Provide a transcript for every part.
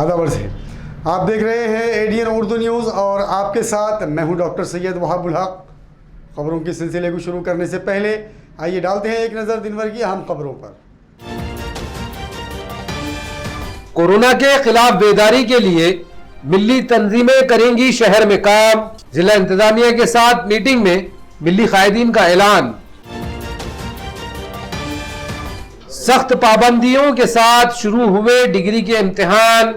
आदाब है। आप देख रहे हैं एडीएन उर्दू न्यूज़ और आपके साथ मैं हूं डॉक्टर सैयद वहाबुल हक। खबरों के सिलसिले को शुरू करने से पहले आइए डालते हैं एक नज़र दिन भर की अहम खबरों पर। कोरोना के खिलाफ बेदारी के लिए मिली तंजीमें करेंगी शहर में काम। जिला इंतजामिया के साथ मीटिंग में मिली कायदीन का ऐलान। सख्त पाबंदियों के साथ शुरू हुए डिग्री के इम्तिहान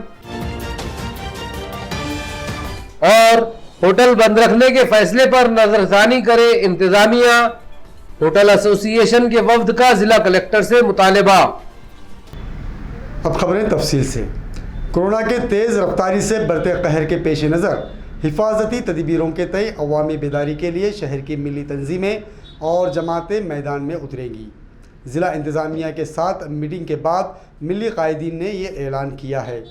और होटल बंद रखने के फैसले पर नजरसानी करे इंतजामिया। होटल एसोसिएशन के वफ्द का जिला कलेक्टर से मुतालबा। अब खबरें तफसील से। कोरोना के तेज़ रफ्तारी से बढ़ते कहर के पेश नज़र हिफाजती तदबीरों के तय अवामी बेदारी के लिए शहर की मिली तंजीमें और जमातें मैदान में उतरेंगी। ज़िला इंतज़ामिया के साथ मीटिंग के बाद मिली कायदीन ने ये ऐलान किया है।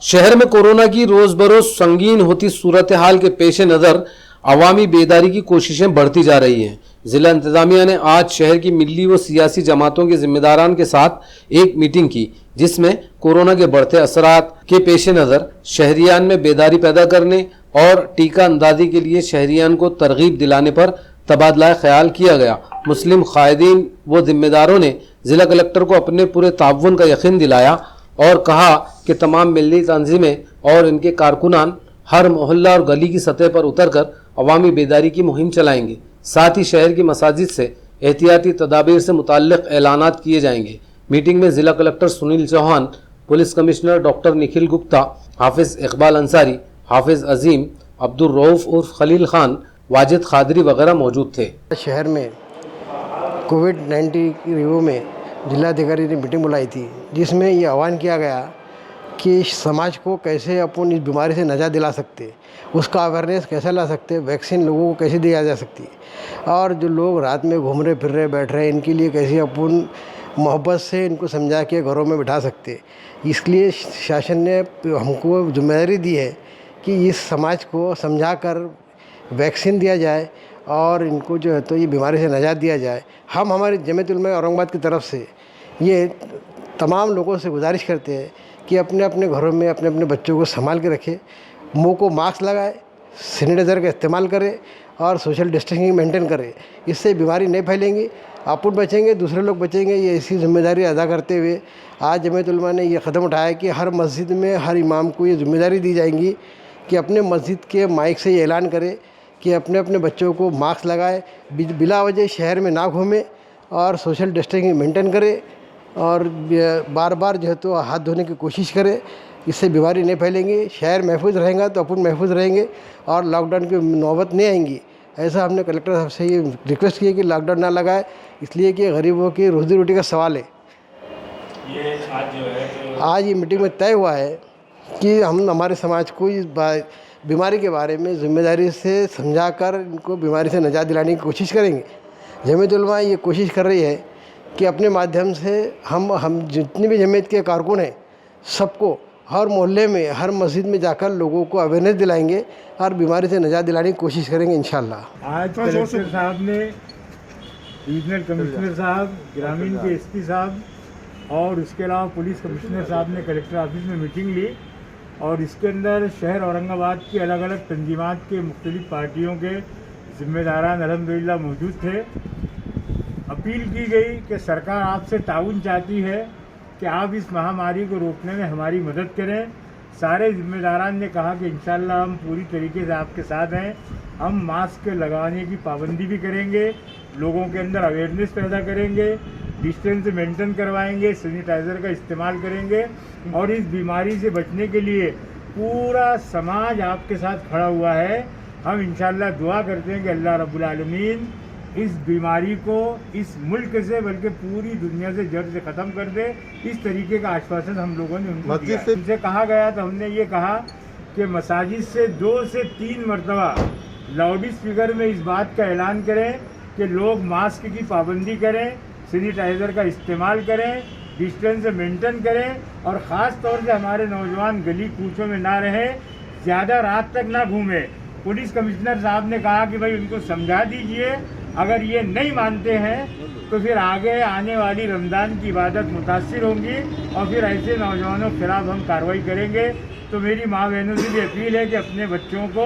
शहर में कोरोना की रोज बरोज संगीन होती सूरत हाल के पेश नज़र अवामी बेदारी की कोशिशें बढ़ती जा रही हैं। जिला इंतजामिया ने आज शहर की मिली व सियासी जमातों के जिम्मेदारान के साथ एक मीटिंग की, जिसमें कोरोना के बढ़ते असरात के पेश नज़र शहरियान में बेदारी पैदा करने और टीका अंदाजी के लिए शहरियान को तरगीब दिलाने पर तबादला ख्याल किया गया। मुस्लिम कायदीन व जिम्मेदारों ने जिला कलेक्टर को अपने पूरे ताउन का यकीन दिलाया और कहा कि तमाम मिली तंजीमें और इनके कारकुनान हर मोहल्ला और गली की सतह पर उतरकर अवामी बेदारी की मुहिम चलाएंगे। साथ ही शहर की मसाजिद से एहतियाती तदाबीर से मुताल्लिक ऐलानात किए जाएंगे। मीटिंग में जिला collector Sunil Chauhan, police commissioner doctor Nikhil Gupta, Hafiz Iqbal Ansari, Hafiz Azeem, Abdul Rauf उर्फ खलील खान, वाजिद खादरी वगैरह मौजूद थे। शहर में कोविड-19 की रिव्यू में जिलाधिकारी ने मीटिंग बुलाई थी, जिसमें ये आह्वान किया गया कि समाज को कैसे अपन इस बीमारी से नजात दिला सकते, उसका अवेयरनेस कैसे ला सकते, वैक्सीन लोगों को कैसे दिया जा सकती है, और जो लोग रात में घूम रहे फिर रहे बैठ रहे इनके लिए कैसे अपन मोहब्बत से इनको समझा के घरों में बिठा सकते। इसलिए शासन ने हमको जिम्मेदारी दी है कि इस समाज को समझा कर वैक्सीन दिया जाए और इनको जो है तो ये बीमारी से नजात दिया जाए। हम हमारी जमीयत उलमा औरंगाबाद की तरफ से ये तमाम लोगों से गुजारिश करते हैं कि अपने अपने घरों में अपने अपने बच्चों को संभाल के रखें, मुंह को मास्क लगाए, सैनिटाइज़र का इस्तेमाल करें और सोशल डिस्टेंसिंग मेंटेन करें। इससे बीमारी नहीं फैलेंगी, अपन बचेंगे, दूसरे लोग बचेंगे। ये इसी जिम्मेदारी अदा करते हुए आज जमीयत उलमा ने ये कदम उठाया कि हर मस्जिद में हर इमाम को ये जिम्मेदारी दी जाएगी कि अपने मस्जिद के माइक से ये ऐलान करे कि अपने अपने बच्चों को मास्क लगाए, बिला वजह शहर में ना घूमें और सोशल डिस्टेंसिंग मेंटेन करें और बार बार जो है तो हाथ धोने की कोशिश करें। इससे बीमारी नहीं फैलेंगी, शहर महफूज रहेगा तो अपन महफूज रहेंगे और लॉकडाउन की नौबत नहीं आएंगी। ऐसा हमने कलेक्टर साहब से ये रिक्वेस्ट की कि लॉकडाउन ना लगाए, इसलिए कि गरीबों की रोजी रोटी का सवाल है। ये आज जो है आज ये मीटिंग में तय हुआ है कि हम हमारे समाज को इस बीमारी के बारे में जिम्मेदारी से समझाकर इनको बीमारी से निजात दिलाने की कोशिश करेंगे। जमीयत उलमा ये कोशिश कर रही है कि अपने माध्यम से हम जितने भी जमीयत के कारकुन हैं सबको हर मोहल्ले में हर मस्जिद में जाकर लोगों को अवेयरनेस दिलाएंगे और बीमारी से निजात दिलाने की कोशिश करेंगे इंशाअल्लाह। आज कलेक्टर साहब ने, रीजनल कमिश्नर साहब, ग्रामीण के एसपी साहब और उसके अलावा पुलिस कमिश्नर साहब ने कलेक्टर ऑफिस में मीटिंग ली और इसके अंदर शहर औरंगाबाद की अलग अलग तंजीमात के मुख्तलिफ पार्टियों के ज़िम्मेदारान अल्हम्दुलिल्लाह मौजूद थे। अपील की गई कि सरकार आपसे ताउन चाहती है कि आप इस महामारी को रोकने में हमारी मदद करें। सारे ज़िम्मेदारान ने कहा कि इंशाअल्लाह हम पूरी तरीके से आपके साथ हैं। हम मास्क लगाने की पाबंदी भी करेंगे, लोगों के अंदर अवेयरनेस पैदा करेंगे, डिस्टेंस मेंटेन करवाएंगे, सैनिटाइज़र का इस्तेमाल करेंगे और इस बीमारी से बचने के लिए पूरा समाज आपके साथ खड़ा हुआ है। हम इंशाअल्लाह दुआ करते हैं कि अल्लाह रब्बुल आलमीन इस बीमारी को इस मुल्क से बल्कि पूरी दुनिया से जड़ से ख़त्म कर दे। इस तरीके का आश्वासन हम लोगों ने उनको दिया। उनसे कहा गया तो हमने ये कहा कि मसाजिद से 2 से 3 मरतबा लाउड स्पीकर में इस बात का ऐलान करें कि लोग मास्क की पाबंदी करें, सैनिटाइज़र का इस्तेमाल करें, डिस्टेंस मेंटेन करें और ख़ास तौर से हमारे नौजवान गली कूचों में ना रहें, ज़्यादा रात तक ना घूमें। पुलिस कमिश्नर साहब ने कहा कि भाई उनको समझा दीजिए, अगर ये नहीं मानते हैं तो फिर आगे आने वाली रमज़ान की इबादत मुतासिर होंगी और फिर ऐसे नौजवानों के खिलाफ हम कार्रवाई करेंगे। तो मेरी माँ बहनों से भी अपील है कि अपने बच्चों को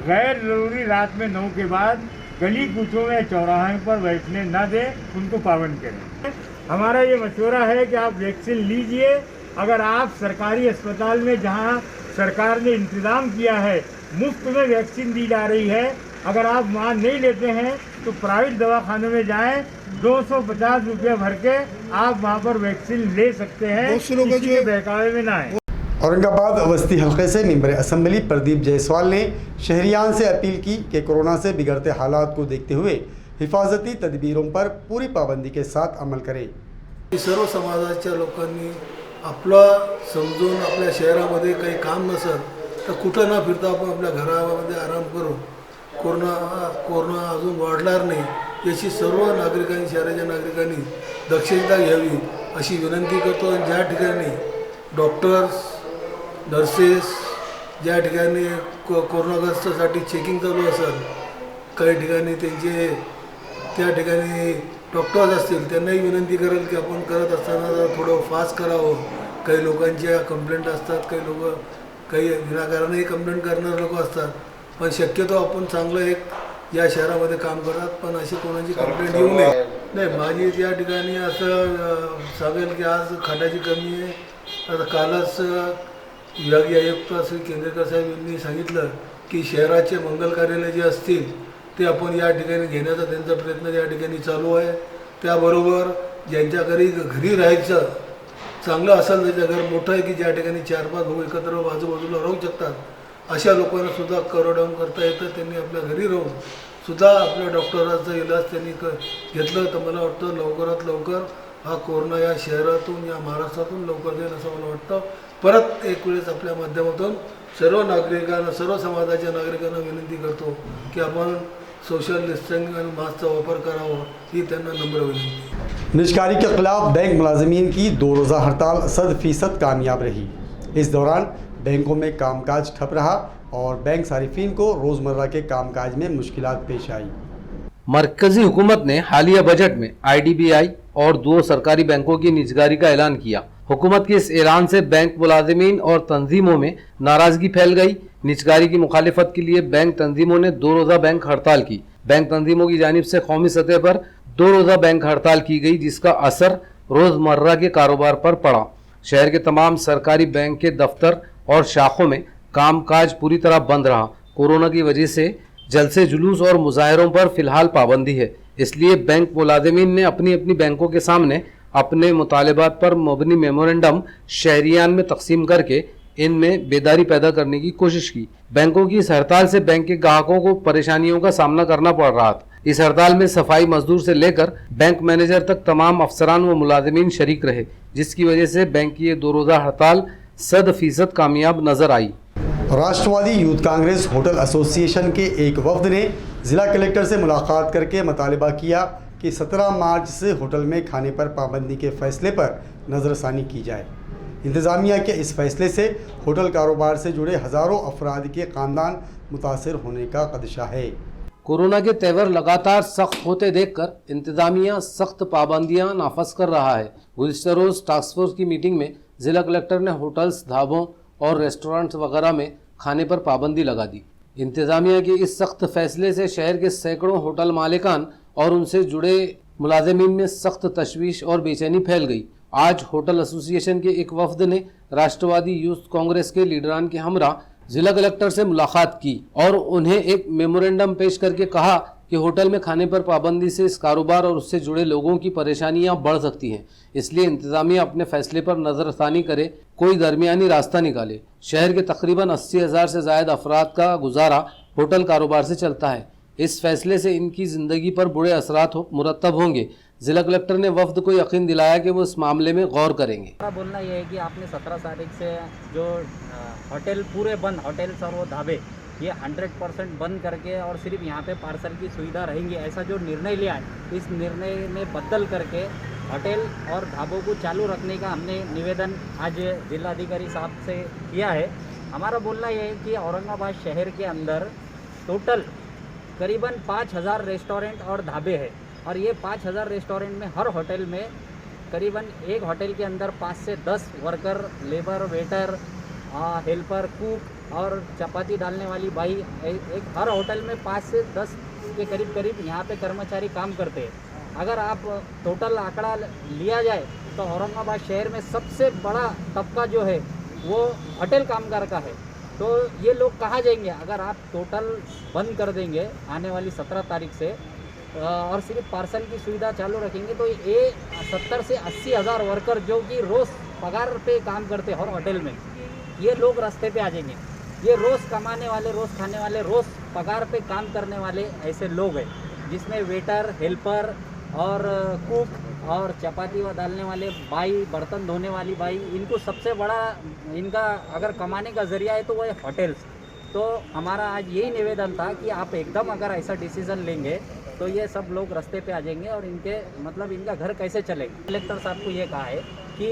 गैर ज़रूरी रात में 9 के बाद गली कूचों में चौराहे पर बैठने ना दें, उनको पाबंद करें। हमारा ये मशवरा है कि आप वैक्सीन लीजिए। अगर आप सरकारी अस्पताल में जहाँ सरकार ने इंतज़ाम किया है मुफ्त में वैक्सीन दी जा रही है, अगर आप वहाँ नहीं लेते हैं तो प्राइवेट दवाखानों में जाएं, 250 रुपये भर के आप वहाँ पर वैक्सीन ले सकते हैं। किसी के बहकावे में ना आए। औरंगाबाद वस्ती हल्के से मेंबर असेंबली प्रदीप जायसवाल ने शहरियान से अपील की कि कोरोना से बिगड़ते हालात को देखते हुए हिफाजती तदबीरों पर पूरी पाबंदी के साथ अमल करें। सर्व समाजाच्या लोकांनी आपलं समजून आपल्या शहरामध्ये काही काम नसेल तर कुठं न फिरता आपण आपल्या घरामध्ये आराम करू, कोरोना अजून वाढणार नाही याची सर्व नागरिकांनी, शहराच्या नागरिकांनी दक्षता घ्यावी अशी विनंती करतो। आणि ज्या ठिकाणी डॉक्टर्स, नर्सेस ज्या ठिकाणी कोरोनाग्रस्तासाठी चेकिंग चालू असेल, काही ठिकाणी त्या ठिकाणी डॉक्टर्स असतील त्यांनाही विनंती करेल की आपण करत असताना जरा थोडं फास्ट करावं। काही लोकांच्या कंप्लेंट असतात, काही विनाकारणही कंप्लेंट करणारे लोक असतात, पण शक्यतो आपण चांगलं एक या शहरामध्ये काम करतात, पण अशी कोणाची कंप्लेंट येऊ नये। नाही, माझी त्या ठिकाणी असं सांगेल की आज खाटाची कमी आहे। आता कालच विभागीय आयुक्त श्री केंद्रेकर साहेब यांनी सांगितलं की शहराचे मंगल कार्यालय जे असतील ते आपण या ठिकाणी घेण्याचा त्यांचा प्रयत्न या ठिकाणी चालू आहे। त्याबरोबर ज्यांच्या घरी राहायचं चांगलं असेल, त्याचं घर मोठं आहे की ज्या ठिकाणी 4-5 भाऊ एकत्र बाजूबाजूला राहू शकतात, अशा लोकांना सुद्धा कव्हर डाऊन करता येतं। त्यांनी आपल्या घरी राहून सुद्धा आपल्या डॉक्टरांचा इलाज त्यांनी घेतलं तर मला वाटतं लवकरात लवकर हा कोरोना या शहरातून, या महाराष्ट्रातून लवकर जाईल असं मला वाटतं। परत एक वेळेस आपल्या माध्यमातून सर्व नागरिकांना, सर्व समाजाच्या नागरिकांना विनंती करतो की आपण सोशल डिस्टेंसिंग और मास्क का वापर कराओ, ये त्यांना नम्र विनंती। निजकारी के खिलाफ बैंक मुलाजमीन की 2 रोज़ा हड़ताल 100% कामयाब रही। इस दौरान बैंकों में कामकाज ठप रहा और बैंक सारिफीन को रोज़मर्रा के कामकाज में मुश्किलात पेश आई। मरकजी हुकूमत ने हालिया बजट में IDBI और 2 सरकारी बैंकों की निजगारी का ऐलान किया। हुकूमत के इस ऐलान से बैंक मुलाजिमीन और तंजीमों में नाराजगी फैल गई। निजगारी की मुखालिफत के लिए बैंक तंजीमों ने 2 रोज़ा बैंक हड़ताल की। बैंक तंजीमों की जानिब से कौमी सतह पर 2 रोज़ा बैंक हड़ताल की गई, जिसका असर रोज़मर्रा के कारोबार पर पड़ा। शहर के तमाम सरकारी बैंक के दफ्तर और शाखों में कामकाज पूरी तरह बंद रहा। कोरोना की वजह से जलसे जुलूस और मुजाहरों पर फिलहाल पाबंदी है, इसलिए बैंक मुलाजिमीन ने अपनी अपनी बैंकों के सामने अपने मुतालिबात पर मबनी मेमोरेंडम शहरियान में तकसीम करके इनमें बेदारी पैदा करने की कोशिश की। बैंकों की इस हड़ताल से बैंक के ग्राहकों को परेशानियों का सामना करना पड़ रहा था। इस हड़ताल में सफाई मजदूर से लेकर बैंक मैनेजर तक तमाम अफसरान व मुलाजिमीन शरीक रहे, जिसकी वजह से बैंक की ये 2 रोज़ा हड़ताल 100% कामयाब नजर आई। राष्ट्रवादी यूथ कांग्रेस होटल एसोसिएशन के एक वफ्द ने ज़िला कलेक्टर से मुलाकात करके मुतालिबा किया कि 17 मार्च से होटल में खाने पर पाबंदी के फैसले पर नज़रसानी की जाए। इंतज़ामिया के इस फैसले से होटल कारोबार से जुड़े हज़ारों अफराद के ख़ानदान मुतासर होने का खदशा है। कोरोना के तेवर लगातार सख्त होते देखकर इंतज़ामिया सख्त पाबंदियां नाफज कर रहा है। गुज़िश्ता रोज़ टास्क फोर्स की मीटिंग में ज़िला कलेक्टर ने होटल्स, ढाबों और रेस्टोरेंट्स वगैरह में खाने पर पाबंदी लगा दी। इंतज़ामिया के इस सख्त फैसले से शहर के सैकड़ों होटल मालिकान और उनसे जुड़े मुलाजिमीन में सख्त तशवीश और बेचैनी फैल गई। आज होटल एसोसिएशन के एक वफ्द ने राष्ट्रवादी यूथ कांग्रेस के लीडरान के हमरा जिला कलेक्टर से मुलाकात की और उन्हें एक मेमोरेंडम पेश करके कहा कि होटल में खाने पर पाबंदी से इस कारोबार और उससे जुड़े लोगों की परेशानियां बढ़ सकती हैं, इसलिए इंतज़ामिया अपने फैसले पर नज़रसानी करे, कोई दरमियानी रास्ता निकाले। शहर के तकरीबन 80,000 से ज़ायद अफराद का गुजारा होटल कारोबार से चलता है। इस फैसले से इनकी ज़िंदगी पर बुरे असरात मुरतब होंगे। ज़िला कलेक्टर ने वफ्द को यकीन दिलाया कि वो इस मामले में गौर करेंगे। हमारा बोलना यह है कि आपने 17 तारीख से जो होटल पूरे बंद, होटल्स और वो ढाबे ये 100% बंद करके और सिर्फ यहाँ पे पार्सल की सुविधा रहेंगी, ऐसा जो निर्णय लिया है, इस निर्णय में बदल करके होटल और ढाबों को चालू रखने का हमने निवेदन आज जिलाधिकारी साहब से किया है। हमारा बोलना यह है कि औरंगाबाद शहर के अंदर टोटल करीबन 5,000 रेस्टोरेंट और ढाबे हैं और ये 5000 रेस्टोरेंट में हर होटल में करीबन एक होटल के अंदर 5 से 10 worker, labour, waiter, helper, cook और चपाती डालने वाली बाई, एक हर होटल में 5 से 10 के करीब यहाँ पे कर्मचारी काम करते हैं। अगर आप टोटल आंकड़ा लिया जाए तो औरंगाबाद शहर में सबसे बड़ा तबका जो है वो होटल कामगार का है। तो ये लोग कहाँ जाएंगे अगर आप टोटल बंद कर देंगे आने वाली 17 तारीख से और सिर्फ पार्सल की सुविधा चालू रखेंगे तो ये 70 से 80 हज़ार वर्कर जो कि रोज़ पगार पे काम करते हैं हर होटल में, ये लोग रास्ते पे आ जाएंगे। ये रोज़ कमाने वाले, रोज़ खाने वाले, रोज़ पगार पे काम करने वाले ऐसे लोग हैं जिसमें वेटर, हेल्पर और कुक और चपाती डालने वाले बाई, बर्तन धोने वाली बाई, इनको सबसे बड़ा इनका अगर कमाने का ज़रिया है तो वो है होटल्स। तो हमारा आज यही निवेदन था कि आप एकदम अगर ऐसा डिसीज़न लेंगे तो ये सब लोग रास्ते पे आ जाएंगे और इनके मतलब इनका घर कैसे चलेगा। कलेक्टर साहब को ये कहा है कि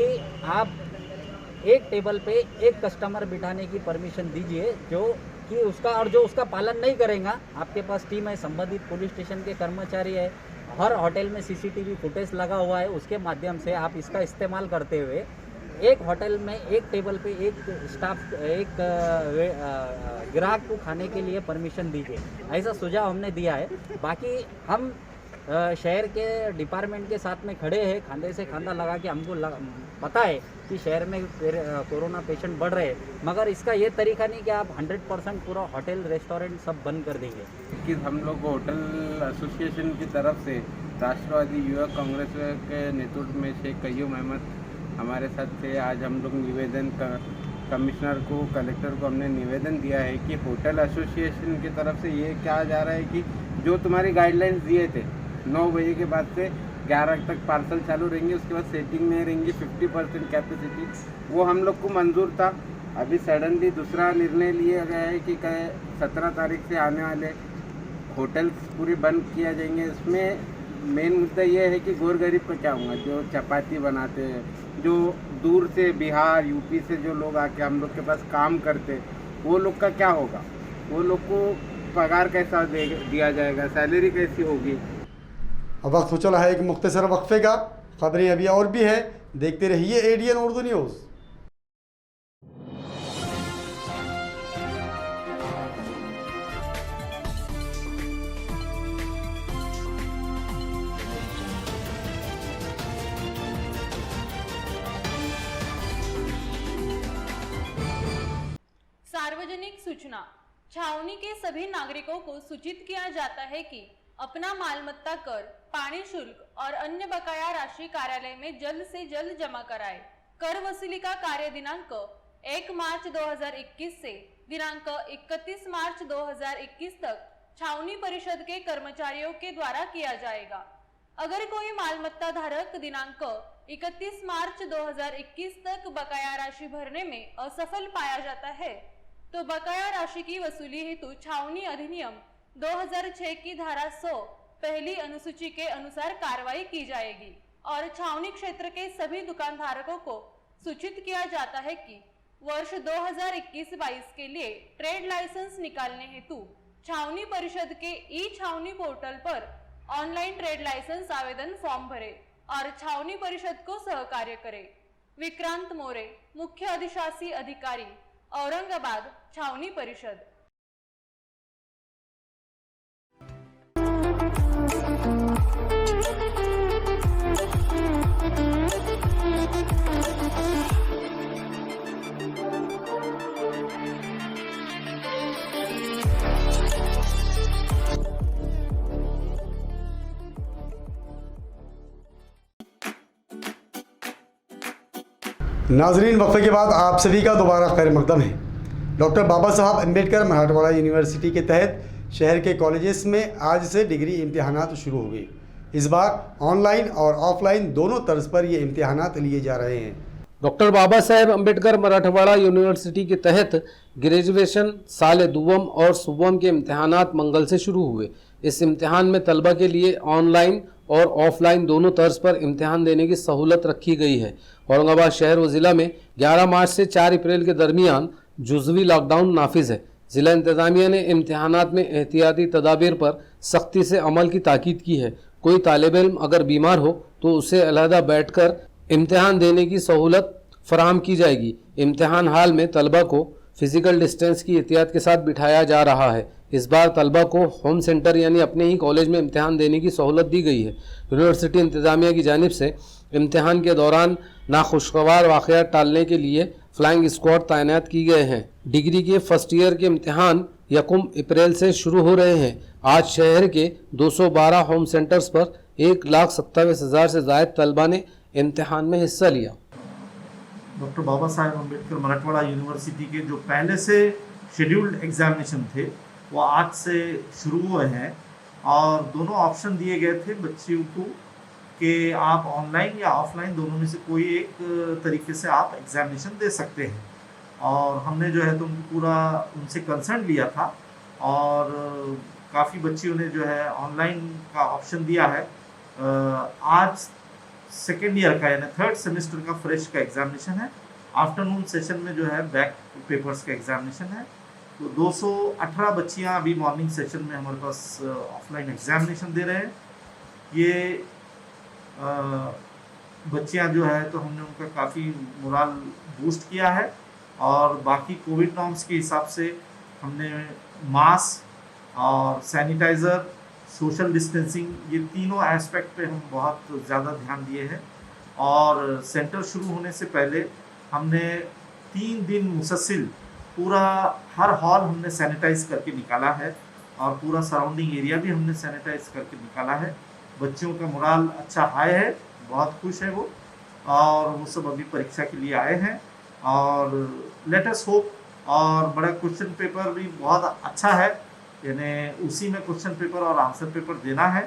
आप एक टेबल पे एक कस्टमर बिठाने की परमिशन दीजिए जो कि उसका और जो उसका पालन नहीं करेगा, आपके पास टीम है, संबंधित पुलिस स्टेशन के कर्मचारी है, हर होटल में CCTV फुटेज लगा हुआ है, उसके माध्यम से आप इसका इस्तेमाल करते हुए एक होटल में एक टेबल पे एक स्टाफ, एक ग्राहक को खाने के लिए परमिशन दीजिए। ऐसा सुझाव हमने दिया है। बाकी हम शहर के डिपार्टमेंट के साथ में खड़े हैं, खांधे से खांधा लगा के हमको पता है कि शहर में कोरोना पेशेंट बढ़ रहे हैं, मगर इसका ये तरीका नहीं कि आप 100% पूरा होटल, रेस्टोरेंट सब बंद कर देंगे। कि हम लोग होटल एसोसिएशन की तरफ से राष्ट्रवादी युवक कांग्रेस के नेतृत्व में शेख कय्यूम अहमद हमारे साथ थे। आज हम लोग निवेदन कमिश्नर को, कलेक्टर को हमने निवेदन दिया है कि होटल एसोसिएशन की तरफ से ये कहा जा रहा है कि जो तुम्हारी गाइडलाइंस दिए थे 9 बजे के बाद से 11 तक पार्सल चालू रहेंगे, उसके बाद सेटिंग में रहेंगी 50% कैपेसिटी, वो हम लोग को मंजूर था। अभी सडनली दूसरा निर्णय लिया गया है कि 17 तारीख से आने वाले होटल्स पूरे बंद किया जाएंगे। इसमें मेन मुद्दा ये है कि गोर गरीब का क्या होगा, जो चपाती बनाते हैं, जो दूर से बिहार, यूपी से जो लोग आके हम लोग के पास काम करते हैं, वो लोग का क्या होगा, वो लोग को पगार कैसा दिया जाएगा, सैलरी कैसी होगी। अब वक्त हो चला है एक मुख्तसर वक्फे का। खबरें अभी और भी है, देखते रहिए ADN उर्दू न्यूज़। सार्वजनिक सूचना। छावनी के सभी नागरिकों को सूचित किया जाता है कि अपना मालमत्ता कर, पानी शुल्क और अन्य बकाया राशि कार्यालय में जल्द से जल्द जमा कराए। कर वसूली का कार्य दिनांक 1 मार्च 2021 से दिनांक 31 मार्च 2021 तक छावनी परिषद के कर्मचारियों के द्वारा किया जाएगा। अगर कोई मालमत्ता धारक दिनांक 31 मार्च 2021 तक बकाया राशि भरने में असफल पाया जाता है तो बकाया राशि की वसूली हेतु छावनी अधिनियम 2006 की धारा 100 पहली अनुसूची के अनुसार कार्रवाई की जाएगी और छावनी क्षेत्र के सभी दुकानधारकों को सूचित किया जाता है कि वर्ष 2021-22 के लिए ट्रेड लाइसेंस निकालने हेतु छावनी परिषद के ई-छावनी पोर्टल पर ऑनलाइन ट्रेड लाइसेंस आवेदन फॉर्म भरे और छावनी परिषद को सहकार्य करे। विक्रांत मोरे, मुख्य अधिशासी अधिकारी, औरंगाबाद, छावनी परिषद। नाजरीन, वक्फे के बाद आप सभी का दोबारा खैर मकदम है। डॉक्टर बाबा साहब अम्बेडकर मराठवाड़ा यूनिवर्सिटी के तहत शहर के कॉलेजेस में आज से डिग्री इम्तिहानात शुरू हो गई। इस बार ऑनलाइन और ऑफलाइन दोनों तर्ज पर ये इम्तिहानात लिए जा रहे हैं। डॉक्टर बाबा साहेब अम्बेडकर मराठवाड़ा यूनिवर्सिटी के तहत ग्रेजुएशन साल दुवम और सुवम के इम्तिहानात मंगल से शुरू हुए। इस इम्तिहान में तलबा के लिए ऑनलाइन और ऑफलाइन दोनों तर्ज पर इम्तिहान देने की सहूलत रखी गई है। औरंगाबाद शहर व ज़िला में 11 मार्च से 4 अप्रैल के दरमियान जुज़वी लॉकडाउन नाफिज है। ज़िला इंतज़ामिया ने इम्तिहानात में एहतियाती तदाबीर पर सख्ती से अमल की ताकीद की है। कोई तालिब इल्म अगर बीमार हो तो उसे अलहदा बैठकर इम्तिहान देने की सहूलत फराहम की जाएगी। इम्तिहान हाल में तलबा को फिजिकल डिस्टेंस की एहतियात के साथ बिठाया जा रहा है। इस बार तलबा को होम सेंटर यानी अपने ही कॉलेज में इम्तिहान देने की सहूलत दी गई है। यूनिवर्सिटी इंतज़ामिया की जानिब से इम्तिहान के दौरान नाखुशगवार वाक़यात टालने के लिए फ्लाइंग स्क्वाड तैनात की गए हैं। डिग्री के फर्स्ट ईयर के इम्तिहान 1 अप्रैल से शुरू हो रहे हैं। आज शहर के 212 होम सेंटर्स पर 1,27,000 से ज़ायद तलबा ने इम्तिहान में हिस्सा लिया। डॉक्टर बाबा साहेब अम्बेडकर मराठवाड़ा यूनिवर्सिटी के जो पहले से शेड्यूल्ड एग्जामिनेशन थे वो आज से शुरू हुए हैं और दोनों ऑप्शन दिए गए थे बच्चियों को कि आप ऑनलाइन या ऑफलाइन दोनों में से कोई एक तरीके से आप एग्जामिनेशन दे सकते हैं। और हमने जो है तो पूरा उनसे कंसर्न लिया था और काफ़ी बच्चियों ने जो है ऑनलाइन का ऑप्शन दिया है। आज सेकेंड ईयर का यानी थर्ड सेमेस्टर का फ्रेश का एग्जामिनेशन है। आफ्टरनून सेशन में जो है बैक पेपर्स का एग्जामिनेशन है। तो 218 बच्चियां अभी मॉर्निंग सेशन में हमारे पास ऑफलाइन एग्जामिनेशन दे रहे हैं। ये बच्चियां जो है तो हमने उनका काफ़ी मोरल बूस्ट किया है और बाकी कोविड नॉर्म्स के हिसाब से हमने मास्क और सैनिटाइज़र, सोशल डिस्टेंसिंग, ये तीनों एस्पेक्ट पे हम बहुत ज़्यादा ध्यान दिए हैं। और सेंटर शुरू होने से पहले हमने 3 दिन मुसलसल पूरा हर हॉल हमने सैनिटाइज करके निकाला है और पूरा सराउंडिंग एरिया भी हमने सैनिटाइज करके निकाला है। बच्चों का मोरल अच्छा हाई है, बहुत खुश है वो, और वो सब अभी परीक्षा के लिए आए हैं। और लेट अस होप, और बड़ा क्वेश्चन पेपर भी बहुत अच्छा है, यानी उसी में क्वेश्चन पेपर और आंसर पेपर देना है।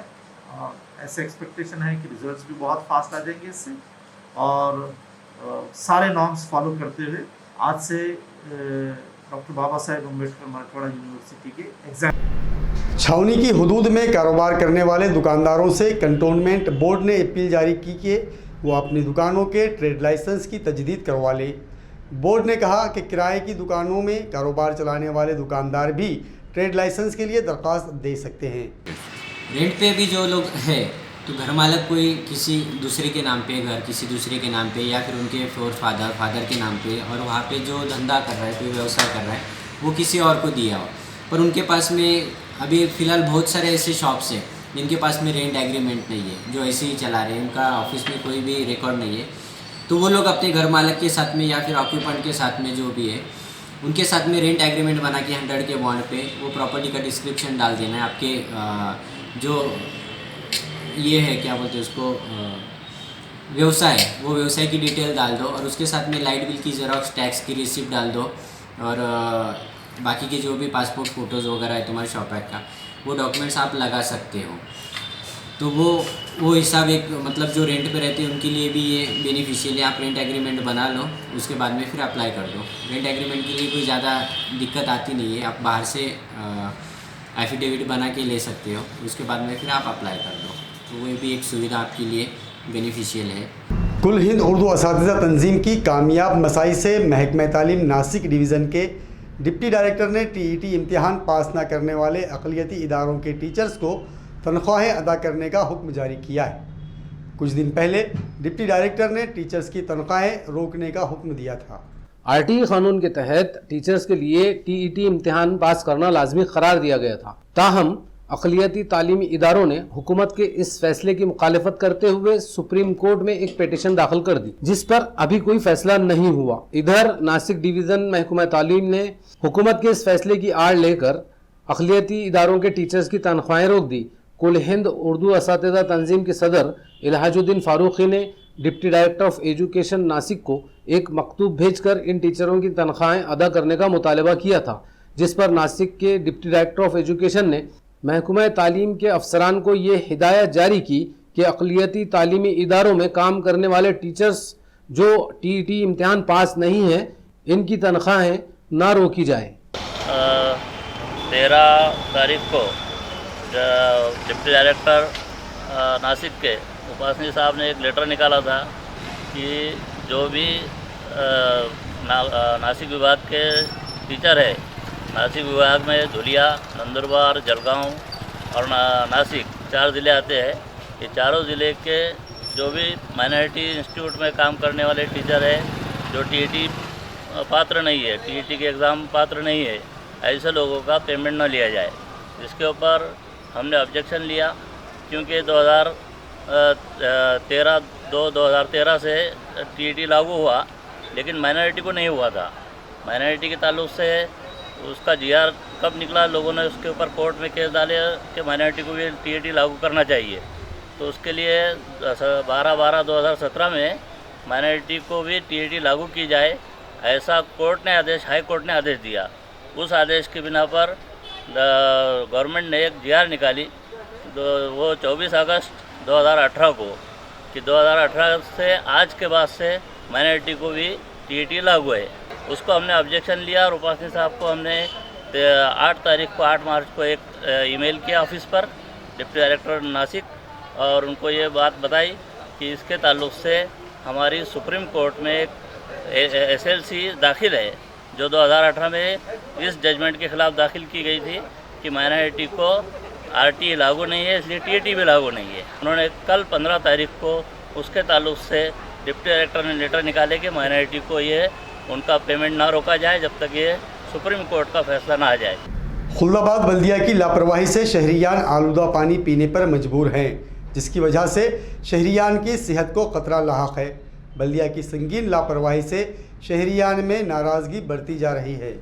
और ऐसे एक्सपेक्टेशन है कि रिजल्ट्स भी बहुत फास्ट आ जाएंगे इससे। और सारे नॉर्म्स फॉलो करते हुए आज से डॉक्टर बाबा साहेब अम्बेडकर मराठवाड़ा यूनिवर्सिटी के एग्जाम। छावनी की हुदूद में कारोबार करने वाले दुकानदारों से कंटोनमेंट बोर्ड ने अपील जारी की कि वो अपनी दुकानों के ट्रेड लाइसेंस की तजदीद करवा ले। बोर्ड ने कहा कि किराए की दुकानों में कारोबार चलाने वाले दुकानदार भी ट्रेड लाइसेंस के लिए दरख्वास्त दे सकते हैं। रेंट पे भी जो लोग हैं तो घर मालिक कोई किसी दूसरे के नाम पे घर किसी दूसरे के नाम पे या फिर उनके फादर के नाम पे, और वहाँ पे जो धंधा कर रहा है, कोई व्यवसाय कर रहा है, वो किसी और को दिया हो, पर उनके पास में अभी फ़िलहाल बहुत सारे ऐसे शॉप्स हैं जिनके पास में रेंट एग्रीमेंट नहीं है, जो ऐसे ही चला रहे हैं, उनका ऑफिस में कोई भी रिकॉर्ड नहीं है। तो वो लोग अपने घर मालिक के साथ में या फिर ऑक्यूपेंट के साथ में जो भी है उनके साथ में रेंट एग्रीमेंट बना के 100 के बॉन्ड पे वो प्रॉपर्टी का डिस्क्रिप्शन डाल देना है। आपके जो ये है क्या बोलते हैं उसको व्यवसाय, वो व्यवसाय की डिटेल डाल दो और उसके साथ में लाइट बिल की ज़ेरॉक्स, टैक्स की रिसिप्ट डाल दो और बाकी के जो भी पासपोर्ट फ़ोटोज़ वगैरह है तुम्हारे शॉप का, वो डॉक्यूमेंट्स आप लगा सकते हो। तो वो हिसाब एक मतलब जो रेंट पे रहते हैं उनके लिए भी ये बेनिफिशियल है। आप रेंट एग्रीमेंट बना लो, उसके बाद में फिर अप्लाई कर दो। रेंट एग्रीमेंट के लिए कोई ज़्यादा दिक्कत आती नहीं है, आप बाहर से एफिडेविट बना के ले सकते हो, उसके बाद में फिर आप अप्लाई कर दो। तो वो भी एक सुविधा आपके लिए बेनिफिशियल है। कुल हिंद उर्दू असातिज़ा तंजीम की कामयाब मसाई से महकमा तालीम नासिक डिवीज़न के डिप्टी डायरेक्टर ने टीईटी इम्तिहान पास न करने वाले अक़लियती इदारों के टीचर्स को तनख्वाहें अदा करने का हुक्म जारी किया है। कुछ दिन पहले डिप्टी डायरेक्टर ने टीचर्स की तनख्वाहें रोकने का हुक्म दिया था। आरटीई कानून के तहत टीचर्स के लिए टीईटी इम्तिहान पास करना लाजमी करार दिया गया था। ताहम अक़लियती तालीमी इदारों ने हुकूमत के इस फैसले की मुखालिफत करते हुए सुप्रीम कोर्ट में एक पिटीशन दाखिल कर दी, जिस पर अभी कोई फैसला नहीं हुआ। इधर नासिक डिवीज़न महकमा तालीम ने हुकूमत के इस फैसले की आड़ लेकर अक़लियती इदारों के टीचर्स की तनख्वाहें रोक दी। कुल हिंद उर्दू असातिज़ा तंजीम के सदर इल्हाजुद्दीन फारूकी ने deputy director of education Nashik को एक मकतूब भेजकर इन टीचरों की तनख्वाहें अदा करने का मुतालबा किया था, जिस पर नासिक के डिप्टी डायरेक्टर ऑफ एजुकेशन ने महकमा तालीम के अफसरान को ये हिदायत जारी की कि अक़लियती तालीमी इदारों में काम करने वाले टीचर्स जो टीईटी इम्तिहान पास नहीं हैं, इनकी तनख्वाहें ना रोकी जाएँ। 13 तारीख को डिप्टी डायरेक्टर नासिक के उपासनी साहब ने एक लेटर निकाला था कि जो भी नासिक विभाग के टीचर है, नासिक विभाग में धुलिया, नंदुरबार, जलगांव और नासिक 4 ज़िले आते हैं। कि चारों ज़िले के जो भी माइनॉरिटी इंस्टीट्यूट में काम करने वाले टीचर है, जो टीईटी पात्र नहीं है, टीईटी के एग्ज़ाम पात्र नहीं है, ऐसे लोगों का पेमेंट न लिया जाए। इसके ऊपर हमने ऑब्जेक्शन लिया, क्योंकि 2013 से टीईटी लागू हुआ, लेकिन माइनॉरिटी को नहीं हुआ था। माइनॉरिटी के ताल्लुक से उसका जीआर कब निकला, लोगों ने उसके ऊपर कोर्ट में केस डाले कि माइनॉरिटी को भी टीईटी लागू करना चाहिए। तो उसके लिए 12/12/2017 में माइनॉरिटी को भी टीईटी लागू की जाए, ऐसा हाई कोर्ट ने आदेश दिया। उस आदेश के बिना पर गवर्नमेंट ने एक जीआर निकाली, वो 24 अगस्त 2018 को, कि 2018 से आज के बाद से माइनॉरिटी को भी टीईटी लागू है। उसको हमने ऑब्जेक्शन लिया और उपासनी साहब को हमने 8 मार्च को एक ईमेल किया ऑफिस पर, डिप्टी डायरेक्टर नासिक, और उनको ये बात बताई कि इसके ताल्लुक से हमारी सुप्रीम कोर्ट में एक SLC दाखिल है, जो 2018 में इस जजमेंट के ख़िलाफ़ दाखिल की गई थी कि माइनॉरिटी को RT लागू नहीं है, इसलिए TAT भी लागू नहीं है। उन्होंने कल 15 तारीख को उसके ताल्लुक से डिप्टी डायरेक्टर ने लेटर निकाले कि माइनॉरिटी को ये उनका पेमेंट ना रोका जाए जब तक ये सुप्रीम कोर्ट का फैसला ना आ जाए। खुल्दाबाद बल्दिया की लापरवाही से शहरियान आलूदा पानी पीने पर मजबूर हैं, जिसकी वजह से शहरियान की सेहत को खतरा लाहक है। बल्दिया की संगीन लापरवाही से शहरियान में नाराज़गी बढ़ती जा रही है।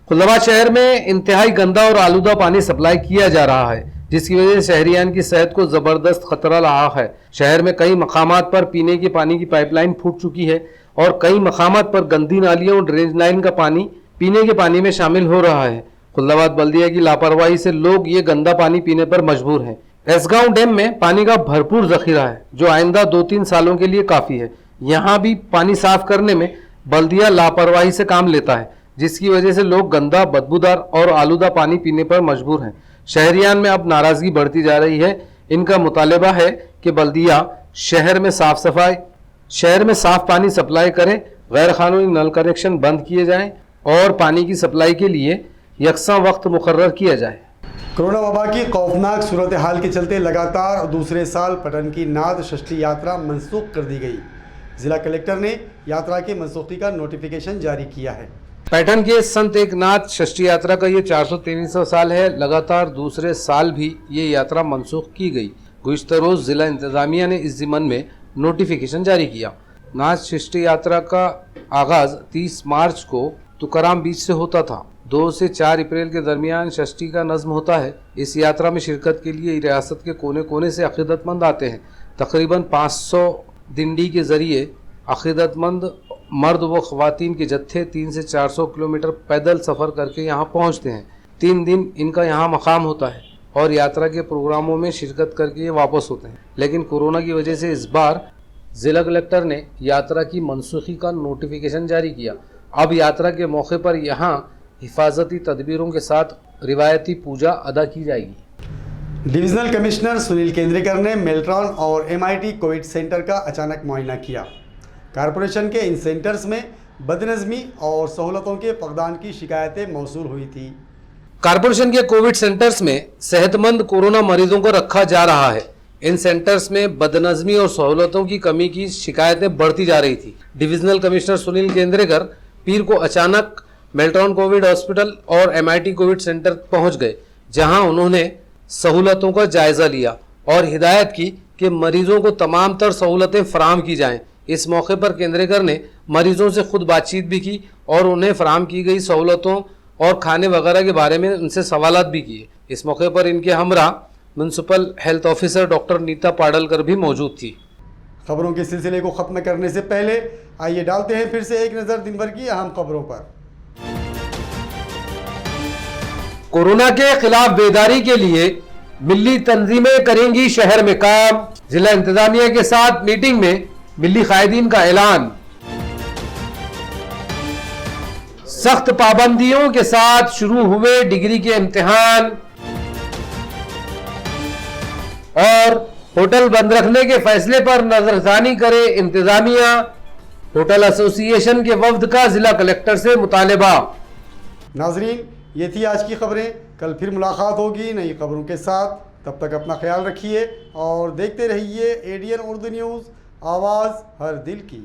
खुल्दाबाद शहर में इंतहाई गंदा और आलूदा पानी सप्लाई किया जा रहा है, जिसकी वजह से शहरियान की सेहत को जबरदस्त खतरा लाहक है। शहर में कई मकामात पर पीने के पानी की पाइपलाइन फूट चुकी है और कई मकामात पर गंदी नालियों और ड्रेनेज लाइन का पानी पीने के पानी में शामिल हो रहा है। खुल्दाबाद बल्दिया की लापरवाही से लोग ये गंदा पानी पीने पर मजबूर हैं। एसगांव डैम में पानी का भरपूर जखीरा है, जो आइंदा 2-3 सालों के लिए काफ़ी है। यहाँ भी पानी साफ करने में बल्दिया लापरवाही से काम लेता है, जिसकी वजह से लोग गंदा, बदबूदार और आलूदा पानी पीने पर मजबूर हैं। शहरियान में अब नाराज़गी बढ़ती जा रही है। इनका मुतालबा है कि बल्दिया शहर में साफ पानी सप्लाई करें, गैर कानूनी नल कनेक्शन बंद किए जाएं और पानी की सप्लाई के लिए यकसा वक्त मुकर्रर किया जाए। कोरोना वबा की खौफनाक सूरत हाल के चलते लगातार दूसरे साल पटन की नाद षष्ठी यात्रा मनसूख कर दी गई। जिला कलेक्टर ने यात्रा की मनसूखी का नोटिफिकेशन जारी किया है। पैठन के संत एकनाथ षष्ठी यात्रा का ये 403वां साल है। लगातार दूसरे साल भी ये यात्रा मनसूख की गई। गुज़िश्ता रोज़ जिला इंतजामिया ने इस ज़िम्मन में नोटिफिकेशन जारी किया। नाथ षष्ठी यात्रा का आगाज़ 30 मार्च को तुकाराम बीच से होता था। 2 से 4 अप्रैल के दरमियान षष्ठी का नज़्म होता है। इस यात्रा में शिरकत के लिए रियासत के कोने कोने से अक़ीदतमंद आते हैं। तकरीबन 500 दिंडी के ज़रिए अक़ीदतमंद मर्द व ख़वातीन के जत्थे 300 से 400 किलोमीटर पैदल सफ़र करके यहाँ पहुँचते हैं। 3 दिन इनका यहाँ मकाम होता है और यात्रा के प्रोग्रामों में शिरकत करके ये वापस होते हैं। लेकिन कोरोना की वजह से इस बार ज़िला कलेक्टर ने यात्रा की मनसूखी का नोटिफिकेशन जारी किया। अब यात्रा के मौके पर यहाँ हिफाजती तदबीरों के साथ रिवायती पूजा अदा की जाएगी। डिविजनल कमिश्नर सुनील केंद्रेकर ने मेल्ट्रॉन और MIT कोविड सेंटर का अचानक मुआयना किया। कारपोरेशन के इन सेंटर्स में बदनज़मी और सहूलतों के फकदान की शिकायतें मौसूल हुई थी। कारपोरेशन के कोविड सेंटर्स में सेहतमंद कोरोना मरीजों को रखा जा रहा है। इन सेंटर्स में बदनज़मी और सहूलतों की कमी की शिकायतें बढ़ती जा रही थी। डिविजनल कमिश्नर सुनील केंद्रेकर पीर को अचानक मेल्ट्रॉन कोविड हॉस्पिटल और MIT कोविड सेंटर पहुंच गए, जहां उन्होंने सहूलतों का जायज़ा लिया और हिदायत की कि मरीजों को तमाम तर सहूलतें फराहम की जाएं। इस मौके पर केंद्रेकर ने मरीजों से खुद बातचीत भी की और उन्हें फराहम की गई सहूलतों और खाने वगैरह के बारे में उनसे सवालात भी किए। इस मौके पर इनके हमरा municipal health officer doctor Neeta Padalkar भी मौजूद थी। खबरों के सिलसिले को ख़त्म करने से पहले आइए डालते हैं फिर से एक नज़र दिन भर की अहम खबरों पर। कोरोना के खिलाफ बेदारी के लिए मिली तंजीमें करेंगी शहर में काम। जिला इंतजामिया के साथ मीटिंग में मिली कायदीन का ऐलान। सख्त पाबंदियों के साथ शुरू हुए डिग्री के इम्तिहान और होटल बंद रखने के फैसले पर नजरसानी करे इंतजामिया। होटल एसोसिएशन के वफ्द का जिला कलेक्टर से मुतालबा। नाजरीन, ये थी आज की खबरें। कल फिर मुलाकात होगी नई खबरों के साथ। तब तक अपना ख्याल रखिए और देखते रहिए ADN उर्दू न्यूज़, आवाज़ हर दिल की।